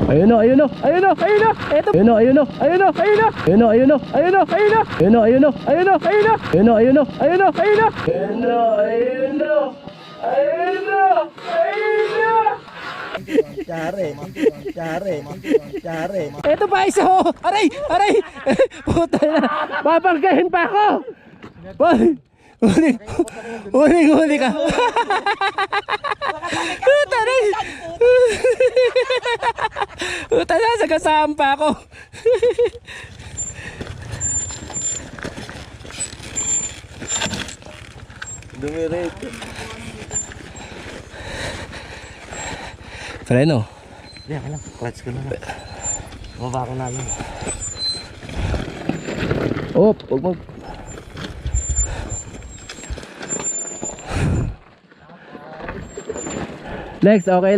Ayun o, ayun o, ayun o, ayun o. Eto. Ayun o, ayun o, ayun o, ayun o. Ayun o, ayun o, ayun o, ayun o. Ayun o, ayun o, ayun o, ayun o. Ayun o, ayun o, ayun o, ayun o. Ayun o, ayun o. Ayun o, ayun o. Yari. Eto pa isa o. Aray, aray. Puta na. Papanggahin pa ako. Huli ka. Puta na. Puta na, sagasaan pa ako. Dumirit. Freno. Hindi, ako lang. Clutch ko na lang. Baba ko na lang. Oh, wag mo. Lex, okay.